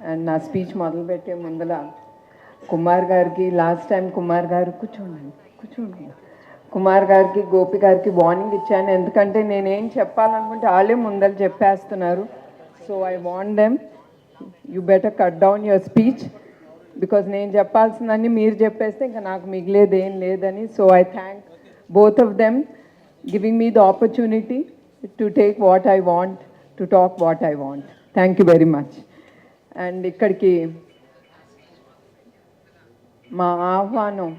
And నా speech మొదలుపెట్టే ముందల కుమార్ గారికి లాస్ట్ టైం కుమార్ గారు కూర్చోండి కుమార్ గారికి గోపి గారికి వార్నింగ్ ఇచ్చాను. ఎందుకంటే నేనేం చెప్పాలనుకుంటే వాళ్ళే ముందర చెప్పేస్తున్నారు. So I want them you better cut down your speech because నేను చెప్పాల్సిందని మీరు చెప్పేస్తే ఇంకా నాకు మిగిలేదు ఏం లేదని. So I thank both of them giving me the opportunity to take what I want to talk what I want. Thank you very much. And ఇక్కడికి మా ఆహ్వానం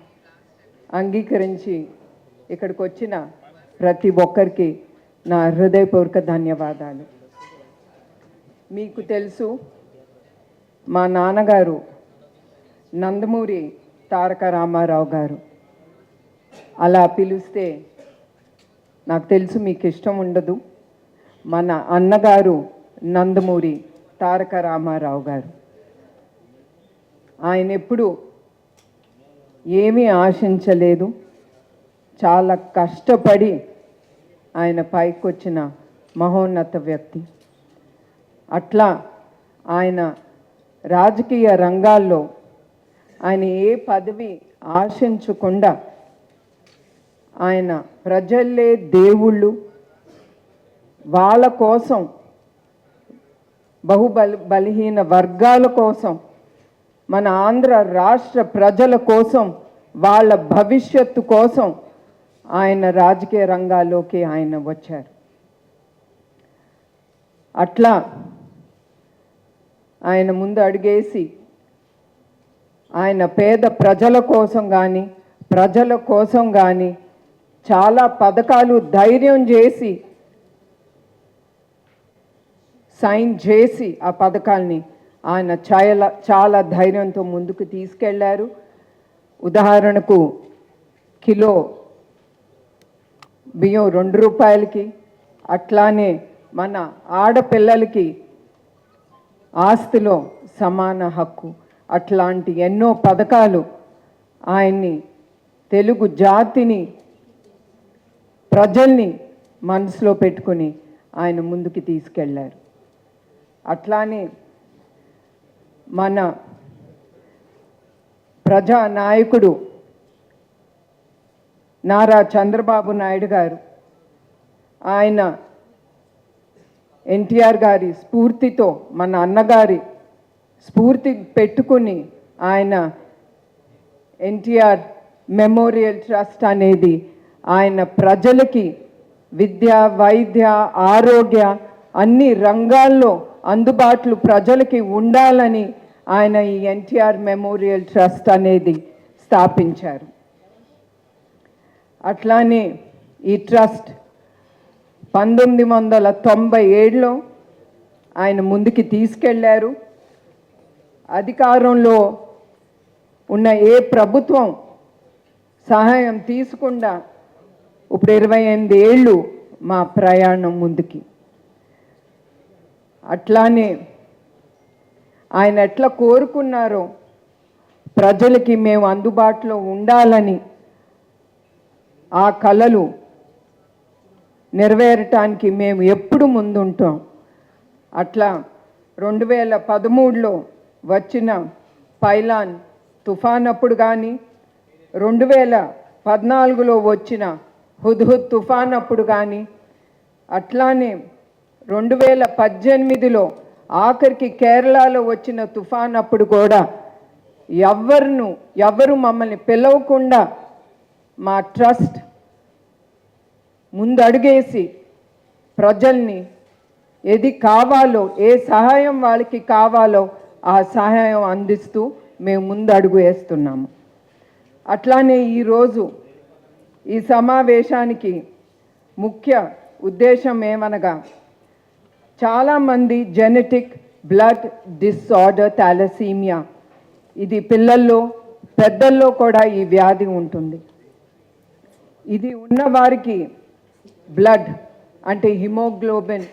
అంగీకరించి ఇక్కడికి వచ్చిన ప్రతి ఒక్కరికి నా హృదయపూర్వక ధన్యవాదాలు. మీకు తెలుసు మా నాన్నగారు నందమూరి తారక రామారావు గారు. అలా పిలిస్తే నాకు తెలుసు మీకు ఇష్టం ఉండదు. మన అన్నగారు నందమూరి తారక రామారావు గారు. ఆయన ఎప్పుడు ఏమీ ఆశించలేదు. చాలా కష్టపడి ఆయన పైకి వచ్చిన మహోన్నత వ్యక్తి. అట్లా ఆయన రాజకీయ రంగాల్లో ఆయన ఏ పదవి ఆశించకుండా ఆయన ప్రజలే దేవుళ్ళు, వాళ్ళ కోసం బలహీన వర్గాల కోసం, మన ఆంధ్ర రాష్ట్ర ప్రజల కోసం, వాళ్ళ భవిష్యత్తు కోసం ఆయన రాజకీయ రంగాల్లోకి ఆయన వచ్చారు. అట్లా ఆయన ముందు అడుగేసి ఆయన పేద ప్రజల కోసం కానీ ప్రజల కోసం కానీ చాలా పథకాలు ధైర్యం చేసి సైన్ చేసి ఆ పథకాల్ని ఆయన చాలా ధైర్యంతో ముందుకు తీసుకెళ్లారు. ఉదాహరణకు కిలో బియ్యం 2 రూపాయలకి, అట్లానే మన ఆడపిల్లలకి ఆస్తిలో సమాన హక్కు, అట్లాంటి ఎన్నో పథకాలు ఆయన్ని, తెలుగు జాతిని, ప్రజల్ని మనసులో పెట్టుకుని ఆయన ముందుకు తీసుకెళ్లారు. అట్లానే మన ప్రజానాయకుడు నారా చంద్రబాబు నాయుడు గారు, ఆయన ఎన్టీఆర్ గారి స్ఫూర్తితో, మన అన్నగారి స్ఫూర్తి పెట్టుకుని ఆయన ఎన్టీఆర్ మెమోరియల్ ట్రస్ట్ అనేది ఆయన ప్రజలకి విద్య, వైద్య, ఆరోగ్య అన్ని రంగాల్లో అందుబాటులో ప్రజలకి ఉండాలని ఆయన ఈ ఎన్టీఆర్ మెమోరియల్ ట్రస్ట్ అనేది స్థాపించారు. అట్లానే ఈ ట్రస్ట్ 1997లో ఆయన ముందుకి తీసుకెళ్లారు. అధికారంలో ఉన్న ఏ ప్రభుత్వం సహాయం తీసుకుండా ఇప్పుడు 28 ఏళ్ళు మా ప్రయాణం ముందుకి. అట్లానే ఆయన ఎట్లా కోరుకున్నారో ప్రజలకి మేము అందుబాటులో ఉండాలని, ఆ కలలు నెరవేరటానికి మేము ఎప్పుడు ముందుంటాం. అట్లా 2013లో వచ్చిన పైలాన్ తుఫాన్ అప్పుడు కానీ, 2014లో వచ్చిన హుద్హుద్ తుఫాన్ అప్పుడు కానీ, అట్లానే 2018లో ఆఖరికి కేరళలో వచ్చిన తుఫాన్ అప్పుడు కూడా ఎవరు మమ్మల్ని పిలవకుండా మా ట్రస్ట్ ముందు అడుగేసి ప్రజల్ని ఏది కావాలో, ఏ సహాయం వాళ్ళకి కావాలో ఆ సహాయం అందిస్తూ మేము ముందు అడుగు వేస్తున్నాము. అట్లానే ఈరోజు ఈ సమావేశానికి ముఖ్య ఉద్దేశం ఏమనగా, చాలామంది జెనెటిక్ బ్లడ్ డిసార్డర్ థాలసీమియా, ఇది పిల్లల్లో పెద్దల్లో కూడా ఈ వ్యాధి ఉంటుంది. ఇది ఉన్నవారికి బ్లడ్ అంటే హిమోగ్లోబిన్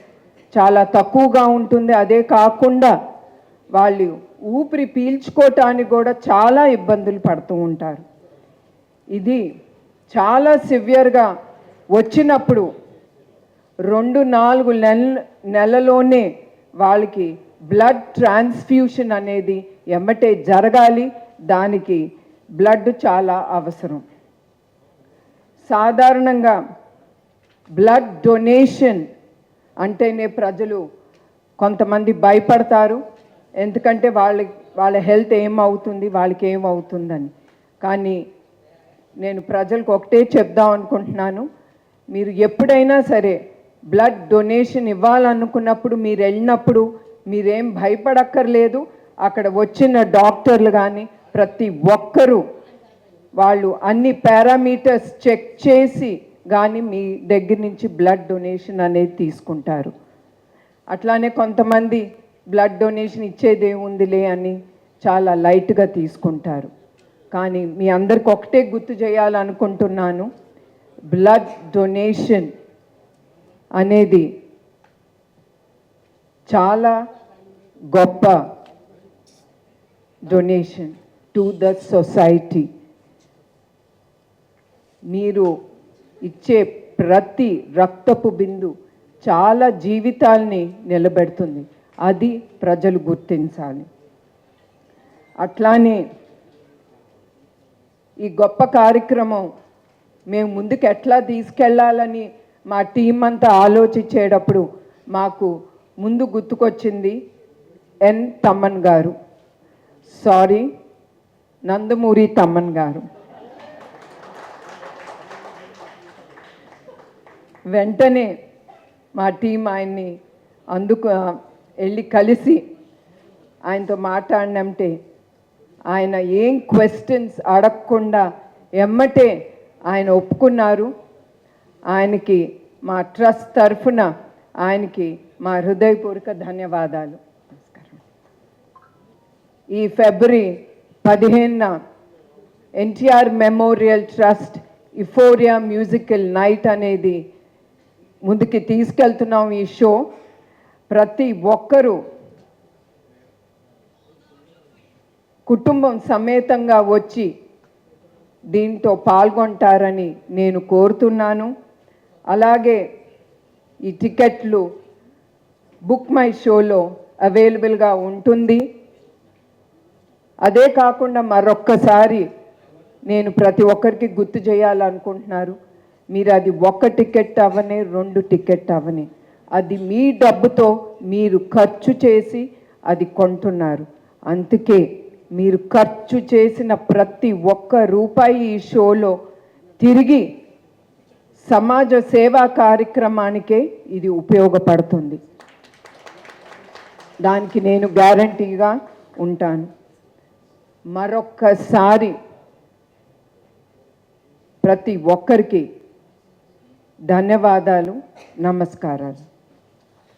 చాలా తక్కువగా ఉంటుంది. అదే కాకుండా వాళ్ళు ఊపిరి పీల్చుకోవటానికి కూడా చాలా ఇబ్బందులు పడుతూ ఉంటారు. ఇది చాలా సివియర్గా వచ్చినప్పుడు 2-4 నెలలోనే వాళ్ళకి బ్లడ్ ట్రాన్స్ఫ్యూషన్ అనేది ఎమ్మటే జరగాలి. దానికి బ్లడ్ చాలా అవసరం. సాధారణంగా బ్లడ్ డొనేషన్ అంటేనే ప్రజలు కొంతమంది భయపడతారు. ఎందుకంటే వాళ్ళ హెల్త్ ఏమవుతుంది, వాళ్ళకి ఏమవుతుందని. కానీ నేను ప్రజలకు ఒకటే చెప్దాం అనుకుంటున్నాను, మీరు ఎప్పుడైనా సరే బ్లడ్ డొనేషన్ ఇవ్వాలనుకున్నప్పుడు మీరు వెళ్ళినప్పుడు మీరేం భయపడక్కర్లేదు. అక్కడ వచ్చిన డాక్టర్లు కానీ ప్రతి ఒక్కరూ వాళ్ళు అన్ని పారామీటర్స్ చెక్ చేసి కానీ మీ దగ్గర నుంచి బ్లడ్ డొనేషన్ అనేది తీసుకుంటారు. అట్లానే కొంతమంది బ్లడ్ డొనేషన్ ఇచ్చేదేముందిలే అని చాలా లైట్గా తీసుకుంటారు. కానీ మీ అందరికి ఒకటే గుర్తు చేయాలనుకుంటున్నాను, బ్లడ్ డొనేషన్ అనేది చాలా గొప్ప డొనేషన్ టు ద సొసైటీ. మీరు ఇచ్చే ప్రతి రక్తపు బిందు చాలా జీవితాల్ని నిలబెడుతుంది. అది ప్రజలు గుర్తించాలి. అట్లానే ఈ గొప్ప కార్యక్రమం మేము ముందుకు ఎట్లా తీసుకెళ్లాలని మా టీం అంతా ఆలోచించేటప్పుడు మాకు ముందు గుర్తుకొచ్చింది ఎన్ తమ్మన్ గారు, నందమూరి తమ్మన్ గారు. వెంటనే మా టీం ఆయన్ని వెళ్ళి కలిసి ఆయనతో మాట్లాడినంటే ఆయన ఏం క్వశ్చన్స్ అడగకుండా ఎమ్మటే ఆయన ఒప్పుకున్నారు. ఆయనకి మా ట్రస్ట్ తరఫున ఆయనకి మా హృదయపూర్వక ధన్యవాదాలు. ఈ ఫిబ్రవరి 15న NTR memorial trust Euphoria musical night అనేది ముందుకి తీసుకెళ్తున్నాం. ఈ షో ప్రతి ఒక్కరూ కుటుంబం సమేతంగా వచ్చి దీంతో పాల్గొంటారని నేను కోరుతున్నాను. అలాగే ఈ టికెట్లు బుక్ మై షోలో అవైలబుల్గా ఉంటుంది. అదే కాకుండా మరొక్కసారి నేను ప్రతి ఒక్కరికి గుర్తు చేయాలనుకుంటున్నారు, మీరు అది 1 టికెట్ అవని 2 టికెట్ అవని అది మీ డబ్బుతో మీరు ఖర్చు చేసి అది కొంటున్నారు. అందుకే మీరు ఖర్చు చేసిన ప్రతి ఒక్క రూపాయి ఈ షోలో తిరిగి సమాజ సేవా కార్యక్రమానికే ఇది ఉపయోగపడుతుంది. దానికి నేను గ్యారంటీగా ఉంటాను. మరొక్కసారి ప్రతి ఒక్కరికి ధన్యవాదాలు, నమస్కారాలు.